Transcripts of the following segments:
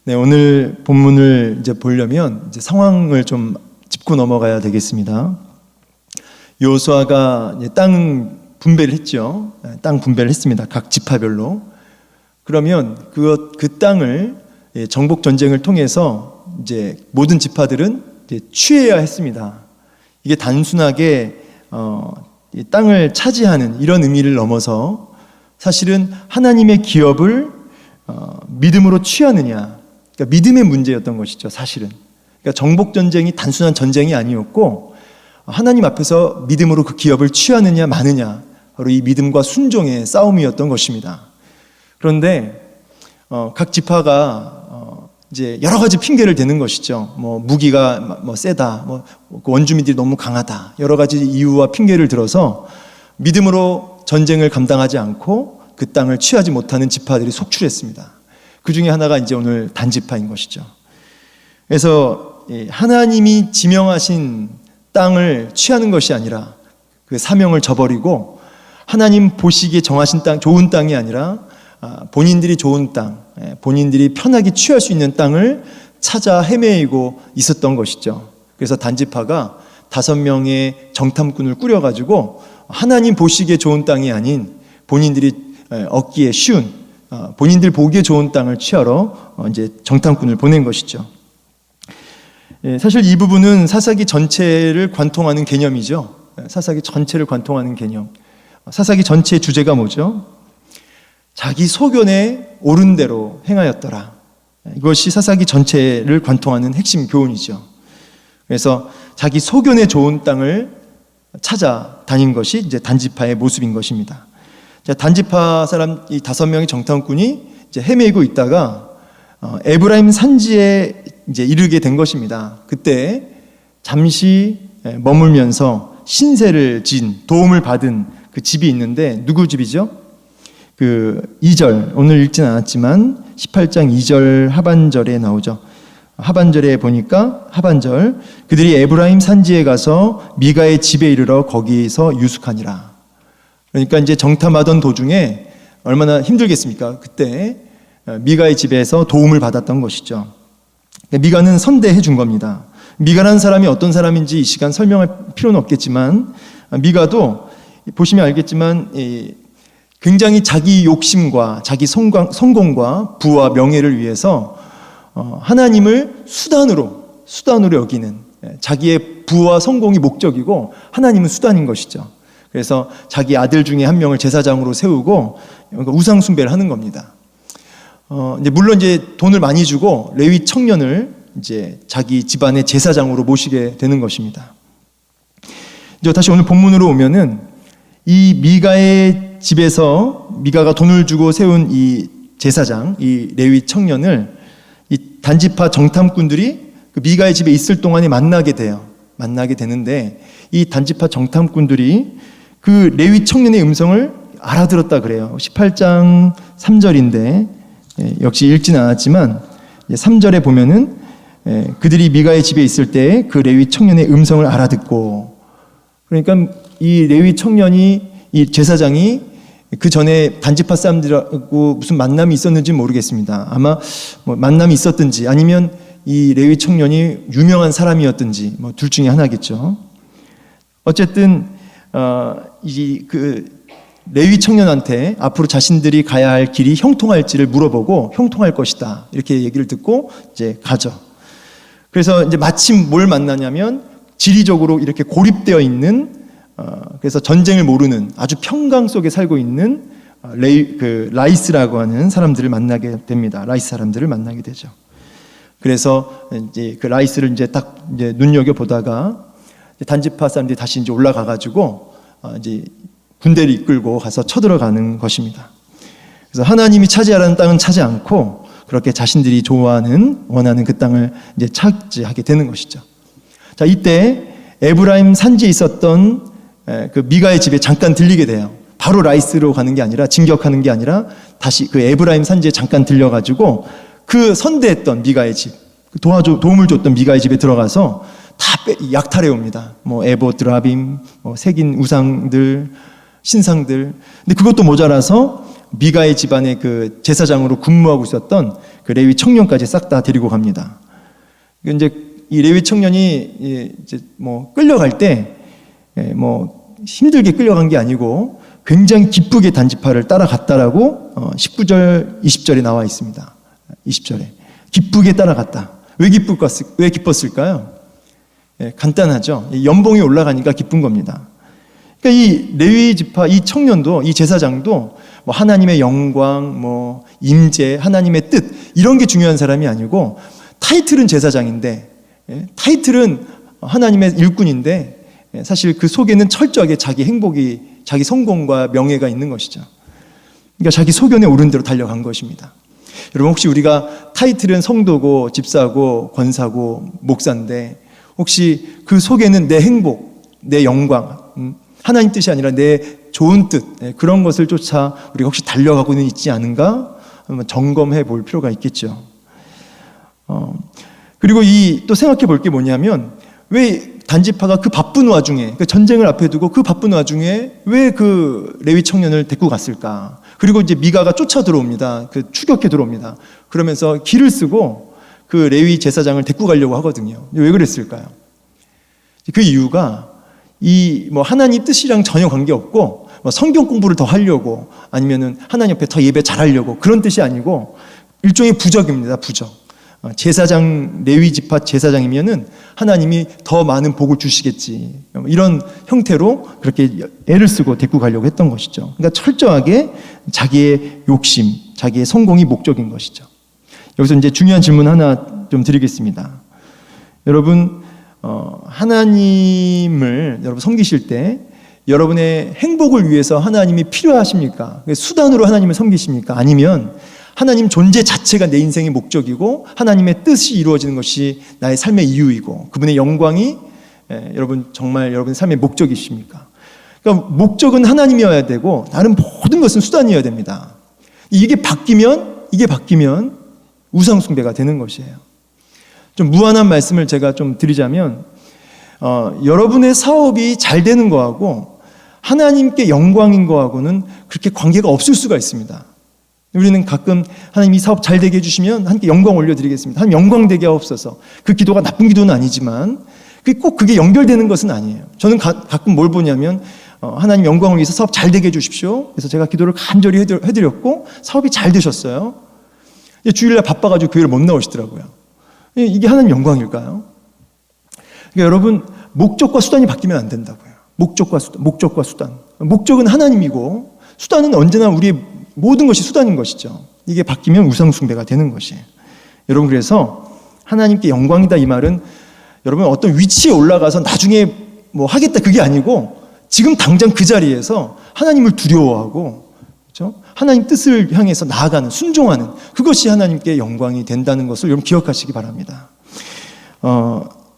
네, 오늘 본문을 이제 보려면 이제 상황을 좀 짚고 넘어가야 되겠습니다. 여호수아가 땅 분배를 했죠. 땅 분배를 했습니다. 각 지파별로. 그러면 그 땅을 정복 전쟁을 통해서 이제 모든 지파들은 이제 취해야 했습니다. 이게 단순하게 이 땅을 차지하는 이런 의미를 넘어서 사실은 하나님의 기업을 믿음으로 취하느냐, 그러니까 믿음의 문제였던 것이죠. 사실은 그러니까 정복 전쟁이 단순한 전쟁이 아니었고 하나님 앞에서 믿음으로 그 기업을 취하느냐 마느냐, 바로 이 믿음과 순종의 싸움이었던 것입니다. 그런데 각 지파가 이제 여러 가지 핑계를 대는 것이죠. 무기가 세다, 원주민들이 너무 강하다, 여러 가지 이유와 핑계를 들어서 믿음으로 전쟁을 감당하지 않고 그 땅을 취하지 못하는 지파들이 속출했습니다. 그 중에 하나가 이제 오늘 단지파인 것이죠. 그래서 하나님이 지명하신 땅을 취하는 것이 아니라 그 사명을 저버리고 하나님 보시기에 정하신 땅, 좋은 땅이 아니라 본인들이 좋은 땅, 본인들이 편하게 취할 수 있는 땅을 찾아 헤매이고 있었던 것이죠. 그래서 단지파가 5명의 정탐꾼을 꾸려가지고 하나님 보시기에 좋은 땅이 아닌 본인들이 얻기에 쉬운, 본인들 보기에 좋은 땅을 취하러 이제 정탐꾼을 보낸 것이죠. 사실 이 부분은 사사기 전체를 관통하는 개념이죠. 사사기 전체를 관통하는 개념. 사사기 전체의 주제가 뭐죠? 자기 소견에 옳은 대로 행하였더라. 이것이 사사기 전체를 관통하는 핵심 교훈이죠. 그래서 자기 소견에 좋은 땅을 찾아다닌 것이 이제 단지파의 모습인 것입니다. 단지파 사람 이 5명의 정탐꾼이 이제 헤매고 있다가 에브라임 산지에 이제 이르게 된 것입니다. 그때 잠시 머물면서 신세를 진 도움을 받은 그 집이 있는데 누구 집이죠? 그 2절, 오늘 읽진 않았지만 18장 2절 하반절에 나오죠. 하반절에 보니까 하반절, 그들이 에브라임 산지에 가서 미가의 집에 이르러 거기서 유숙하니라. 그러니까 이제 정탐하던 도중에 얼마나 힘들겠습니까? 그때 미가의 집에서 도움을 받았던 것이죠. 미가는 선대해 준 겁니다. 미가라는 사람이 어떤 사람인지 이 시간 설명할 필요는 없겠지만 미가도 보시면 알겠지만 굉장히 자기 욕심과 자기 성공과 부와 명예를 위해서 하나님을 수단으로 여기는, 자기의 부와 성공이 목적이고 하나님은 수단인 것이죠. 그래서 자기 아들 중에 한 명을 제사장으로 세우고 우상 숭배를 하는 겁니다. 물론 이제 돈을 많이 주고 레위 청년을 이제 자기 집안의 제사장으로 모시게 되는 것입니다. 이제 다시 오늘 본문으로 오면은 이 미가의 집에서 미가가 돈을 주고 세운 이 제사장, 이 레위 청년을 이 단지파 정탐꾼들이 그 미가의 집에 있을 동안에 만나게 되는데 이 단지파 정탐꾼들이 그 레위 청년의 음성을 알아들었다 그래요. 18장 3절인데 역시 읽지는 않았지만 3절에 보면은 그들이 미가의 집에 있을 때 그 레위 청년의 음성을 알아듣고, 그러니까 이 레위 청년이, 이 제사장이 그 전에 단지파 사람들하고 무슨 만남이 있었는지 모르겠습니다. 아마 만남이 있었든지 아니면 이 레위 청년이 유명한 사람이었든지 둘 중에 하나겠죠. 어쨌든 그 레위 청년한테 앞으로 자신들이 가야 할 길이 형통할지를 물어보고 형통할 것이다 이렇게 얘기를 듣고 이제 가죠. 그래서 이제 마침 뭘 만나냐면 지리적으로 이렇게 고립되어 있는, 그래서 전쟁을 모르는 아주 평강 속에 살고 있는 라이스라고 하는 사람들을 만나게 됩니다. 라이스 사람들을 만나게 되죠. 그래서 이제 그 라이스를 이제 딱 이제 눈여겨 보다가 단지파 사람들이 다시 이제 올라가 가지고 이제 군대를 이끌고 가서 쳐들어가는 것입니다. 그래서 하나님이 차지하라는 땅은 차지 않고 그렇게 자신들이 좋아하는, 원하는 그 땅을 이제 차지하게 되는 것이죠. 자, 이때 에브라임 산지에 있었던 그 미가의 집에 잠깐 들리게 돼요. 바로 라이스로 가는 게 아니라, 진격하는 게 아니라 다시 그 에브라임 산지에 잠깐 들려가지고 그 선대했던 미가의 집, 도움을 줬던 미가의 집에 들어가서 다 약탈해 옵니다. 에봇, 드라빔, 새긴 우상들, 신상들. 근데 그것도 모자라서 미가의 집안의 그 제사장으로 근무하고 있었던 그 레위 청년까지 싹 다 데리고 갑니다. 이제 이 레위 청년이 이제 뭐 끌려갈 때 뭐 힘들게 끌려간 게 아니고 굉장히 기쁘게 단지파를 따라갔다라고 19절, 20절에 나와 있습니다. 20절에 기쁘게 따라갔다. 왜 기뻤을까요? 간단하죠. 연봉이 올라가니까 기쁜 겁니다. 그러니까 이 레위 지파, 이 청년도, 이 제사장도 뭐 하나님의 영광, 뭐 임재, 하나님의 뜻 이런 게 중요한 사람이 아니고 타이틀은 제사장인데, 타이틀은 하나님의 일꾼인데 사실 그 속에는 철저하게 자기 행복이, 자기 성공과 명예가 있는 것이죠. 그러니까 자기 소견에 오른 대로 달려간 것입니다. 여러분 혹시 우리가 타이틀은 성도고 집사고 권사고 목사인데 혹시 그 속에는 내 행복, 내 영광, 하나님 뜻이 아니라 내 좋은 뜻 그런 것을 쫓아 우리가 혹시 달려가고는 있지 않은가 점검해 볼 필요가 있겠죠. 그리고 또 생각해 볼 게 뭐냐면 왜 단지파가 그 바쁜 와중에 그 전쟁을 앞에 두고 그 바쁜 와중에 왜 그 레위 청년을 데리고 갔을까? 그리고 이제 미가가 쫓아 들어옵니다. 그 추격해 들어옵니다. 그러면서 길을 쓰고 그 레위 제사장을 데리고 가려고 하거든요. 왜 그랬을까요? 그 이유가 이 뭐 하나님 뜻이랑 전혀 관계없고 뭐 성경 공부를 더 하려고 아니면은 하나님 앞에 더 예배 잘하려고 그런 뜻이 아니고 일종의 부적입니다. 부적. 제사장, 레위 지파 제사장이면은 하나님이 더 많은 복을 주시겠지. 이런 형태로 그렇게 애를 쓰고 데리고 가려고 했던 것이죠. 그러니까 철저하게 자기의 욕심, 자기의 성공이 목적인 것이죠. 여기서 이제 중요한 질문 하나 좀 드리겠습니다. 여러분, 하나님을 여러분 섬기실 때 여러분의 행복을 위해서 하나님이 필요하십니까? 수단으로 하나님을 섬기십니까? 아니면 하나님 존재 자체가 내 인생의 목적이고 하나님의 뜻이 이루어지는 것이 나의 삶의 이유이고 그분의 영광이 여러분 정말 여러분의 삶의 목적이십니까? 그러니까 목적은 하나님이어야 되고 다른 모든 것은 수단이어야 됩니다. 이게 바뀌면 우상 숭배가 되는 것이에요. 좀 무한한 말씀을 제가 좀 드리자면 여러분의 사업이 잘 되는 거하고 하나님께 영광인 거하고는 그렇게 관계가 없을 수가 있습니다. 우리는 가끔 하나님 이 사업 잘 되게 해주시면 하나님께 영광 올려드리겠습니다. 하나님 영광 되게 하옵소서. 그 기도가 나쁜 기도는 아니지만 꼭 그게 연결되는 것은 아니에요. 저는 가끔 뭘 보냐면 하나님 영광을 위해서 사업 잘 되게 해주십시오. 그래서 제가 기도를 간절히 해드렸고 사업이 잘 되셨어요. 주일날 바빠가지고 교회를 못 나오시더라고요. 이게 하나님 영광일까요? 그러니까 여러분 목적과 수단이 바뀌면 안 된다고요. 목적과 수단. 목적은 하나님이고 수단은 언제나 우리의 모든 것이 수단인 것이죠. 이게 바뀌면 우상숭배가 되는 것이에요. 여러분 그래서 하나님께 영광이다 이 말은 여러분 어떤 위치에 올라가서 나중에 뭐 하겠다 그게 아니고 지금 당장 그 자리에서 하나님을 두려워하고 그렇죠? 하나님 뜻을 향해서 나아가는 순종하는 그것이 하나님께 영광이 된다는 것을 여러분 기억하시기 바랍니다.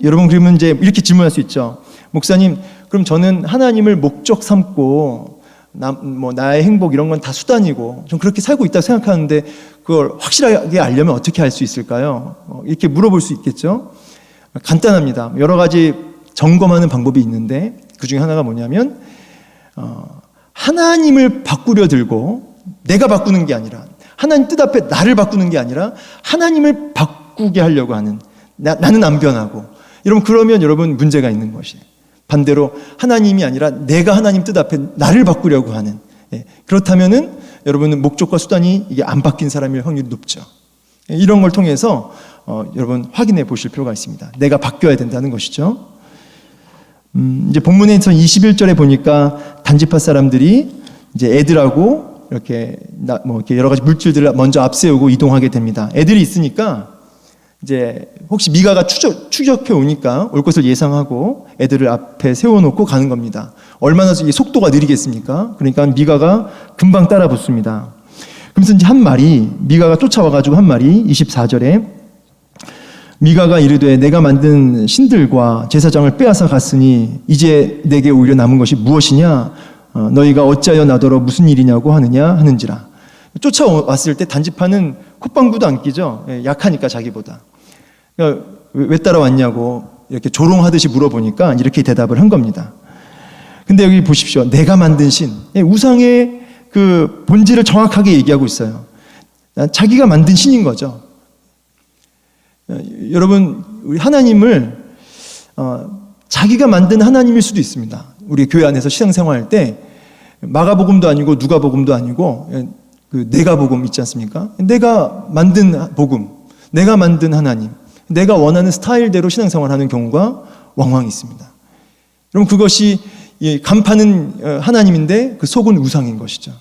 여러분 그러면 이제 이렇게 질문할 수 있죠. 목사님 그럼 저는 하나님을 목적 삼고 나의 행복 이런 건 다 수단이고 좀 그렇게 살고 있다고 생각하는데 그걸 확실하게 알려면 어떻게 할 수 있을까요? 이렇게 물어볼 수 있겠죠. 간단합니다. 여러 가지 점검하는 방법이 있는데 그 중에 하나가 뭐냐면 하나님을 바꾸려 들고 내가 바꾸는 게 아니라 하나님 뜻 앞에 나를 바꾸는 게 아니라 하나님을 바꾸게 하려고 하는 나는 안 변하고 그러면 여러분 문제가 있는 것이에요. 반대로 하나님이 아니라 내가 하나님 뜻 앞에 나를 바꾸려고 하는 그렇다면은 여러분은 목적과 수단이 이게 안 바뀐 사람일 확률이 높죠. 이런 걸 통해서 여러분 확인해 보실 필요가 있습니다. 내가 바뀌어야 된다는 것이죠. 이제 본문에서 21절에 보니까 단지파 사람들이 이제 애들하고 이렇게 여러 가지 물질들을 먼저 앞세우고 이동하게 됩니다. 애들이 있으니까 이제 혹시 미가가 추적해 오니까 올 것을 예상하고 애들을 앞에 세워놓고 가는 겁니다. 얼마나 속도가 느리겠습니까? 그러니까 미가가 금방 따라 붙습니다. 그러면서 이제 미가가 쫓아와가지고 한 말이 24절에 미가가 이르되 내가 만든 신들과 제사장을 빼앗아 갔으니 이제 내게 오히려 남은 것이 무엇이냐? 너희가 어찌하여 나더러 무슨 일이냐고 하는지라. 쫓아왔을 때 단지파는 콧방구도 안 끼죠. 약하니까 자기보다. 그러니까 왜 따라왔냐고 이렇게 조롱하듯이 물어보니까 이렇게 대답을 한 겁니다. 근데 여기 보십시오. 내가 만든 신. 우상의 그 본질을 정확하게 얘기하고 있어요. 자기가 만든 신인 거죠. 여러분, 우리 하나님을 자기가 만든 하나님일 수도 있습니다. 우리 교회 안에서 신앙생활할 때 마가복음도 아니고 누가복음도 아니고 그 내가복음 있지 않습니까? 내가 만든 복음, 내가 만든 하나님, 내가 원하는 스타일대로 신앙생활하는 경우가 왕왕 있습니다. 여러분, 그것이 간판은 하나님인데 그 속은 우상인 것이죠.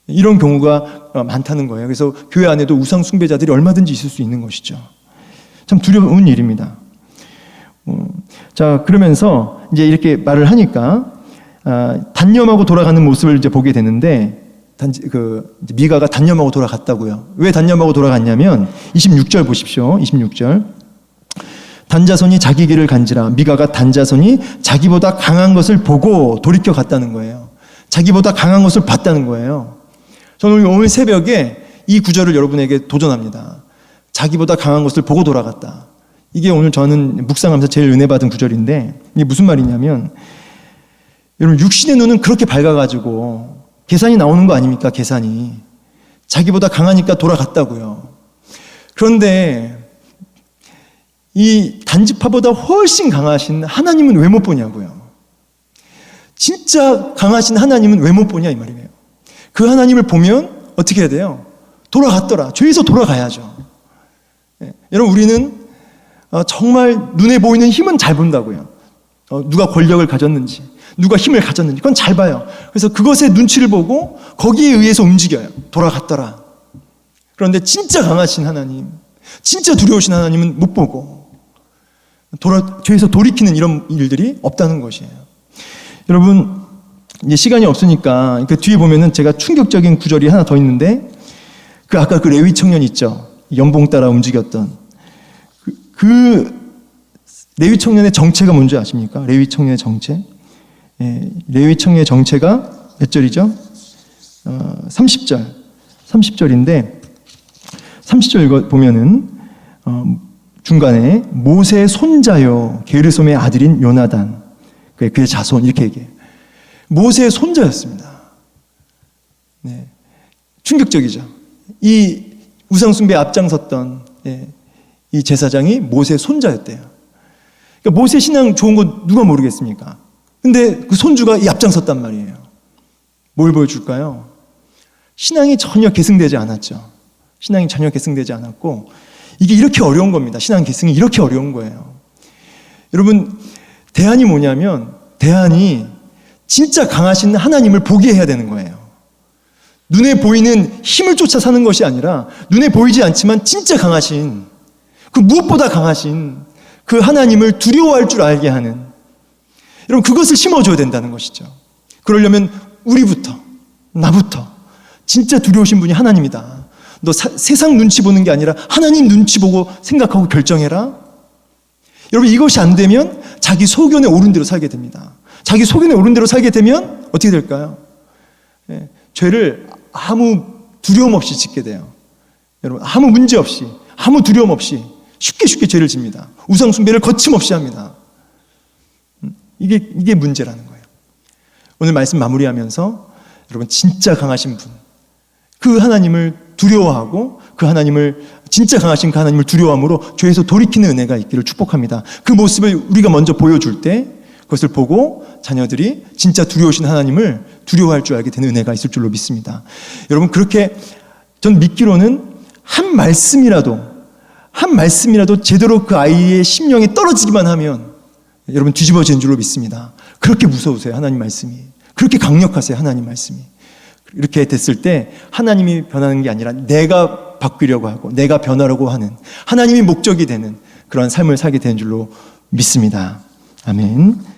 이런 경우가 많다는 거예요. 그래서 교회 안에도 우상 숭배자들이 얼마든지 있을 수 있는 것이죠. 참 두려운 일입니다. 자, 그러면서 이제 이렇게 말을 하니까 단념하고 돌아가는 모습을 이제 보게 되는데, 미가가 단념하고 돌아갔다고요. 왜 단념하고 돌아갔냐면 26절 보십시오. 26절. 단자손이 자기 길을 간지라 미가가 단자손이 자기보다 강한 것을 보고 돌이켜 갔다는 거예요. 자기보다 강한 것을 봤다는 거예요. 저는 오늘 새벽에 이 구절을 여러분에게 도전합니다. 자기보다 강한 것을 보고 돌아갔다. 이게 오늘 저는 묵상하면서 제일 은혜 받은 구절인데, 이게 무슨 말이냐면, 여러분, 육신의 눈은 그렇게 밝아가지고 계산이 나오는 거 아닙니까? 계산이. 자기보다 강하니까 돌아갔다고요. 그런데 이 단지파보다 훨씬 강하신 하나님은 왜 못 보냐고요. 진짜 강하신 하나님은 왜 못 보냐 이 말이에요. 그 하나님을 보면 어떻게 해야 돼요? 돌아갔더라. 죄에서 돌아가야죠. 여러분, 우리는 정말 눈에 보이는 힘은 잘 본다고요. 누가 권력을 가졌는지, 누가 힘을 가졌는지 그건 잘 봐요. 그래서 그것의 눈치를 보고 거기에 의해서 움직여요. 돌아갔더라. 그런데 진짜 강하신 하나님, 진짜 두려우신 하나님은 못 보고 죄에서 돌이키는 이런 일들이 없다는 것이에요. 여러분, 이제 시간이 없으니까 그 뒤에 보면은 제가 충격적인 구절이 하나 더 있는데, 아까 그 레위 청년 있죠. 연봉 따라 움직였던 그 레위 청년의 정체가 뭔지 아십니까? 레위 청년의 정체. 레위 청년의 정체가 몇 절이죠? 30절. 30절인데 30절 읽어 보면은 중간에 모세의 손자요 게르솜의 아들인 요나단, 그의 자손 이렇게 얘기해요. 모세의 손자였습니다. 네. 충격적이죠. 이 우상숭배에 앞장섰던 이 제사장이 모세의 손자였대요. 그러니까 모세 신앙 좋은 거 누가 모르겠습니까? 근데 그 손주가 이 앞장섰단 말이에요. 뭘 보여줄까요? 신앙이 전혀 계승되지 않았죠. 신앙이 전혀 계승되지 않았고, 이게 이렇게 어려운 겁니다. 신앙 계승이 이렇게 어려운 거예요. 여러분, 대안이 뭐냐면, 대안이 진짜 강하신 하나님을 보게 해야 되는 거예요. 눈에 보이는 힘을 쫓아 사는 것이 아니라 눈에 보이지 않지만 진짜 강하신, 그 무엇보다 강하신 그 하나님을 두려워할 줄 알게 하는, 여러분, 그것을 심어줘야 된다는 것이죠. 그러려면 우리부터, 나부터 진짜 두려우신 분이 하나님이다. 너 세상 눈치 보는 게 아니라 하나님 눈치 보고 생각하고 결정해라. 여러분, 이것이 안 되면 자기 소견에 오른 대로 살게 됩니다. 자기 소견에 오른 대로 살게 되면 어떻게 될까요? 죄를 아무 두려움 없이 짓게 돼요. 여러분, 아무 문제 없이, 아무 두려움 없이 쉽게 죄를 집니다. 우상 숭배를 거침없이 합니다. 이게 문제라는 거예요. 오늘 말씀 마무리하면서 여러분, 진짜 강하신 분, 그 하나님을 두려워하고 그 하나님을, 진짜 강하신 그 하나님을 두려워함으로 죄에서 돌이키는 은혜가 있기를 축복합니다. 그 모습을 우리가 먼저 보여줄 때 그것을 보고 자녀들이 진짜 두려우신 하나님을 두려워할 줄 알게 되는 은혜가 있을 줄로 믿습니다. 여러분, 그렇게 전 믿기로는 한 말씀이라도 제대로 그 아이의 심령에 떨어지기만 하면 여러분 뒤집어지는 줄로 믿습니다. 그렇게 무서우세요, 하나님 말씀이. 그렇게 강력하세요, 하나님 말씀이. 이렇게 됐을 때 하나님이 변하는 게 아니라 내가 바뀌려고 하고 내가 변하려고 하는, 하나님이 목적이 되는 그런 삶을 살게 되는 줄로 믿습니다. 아멘.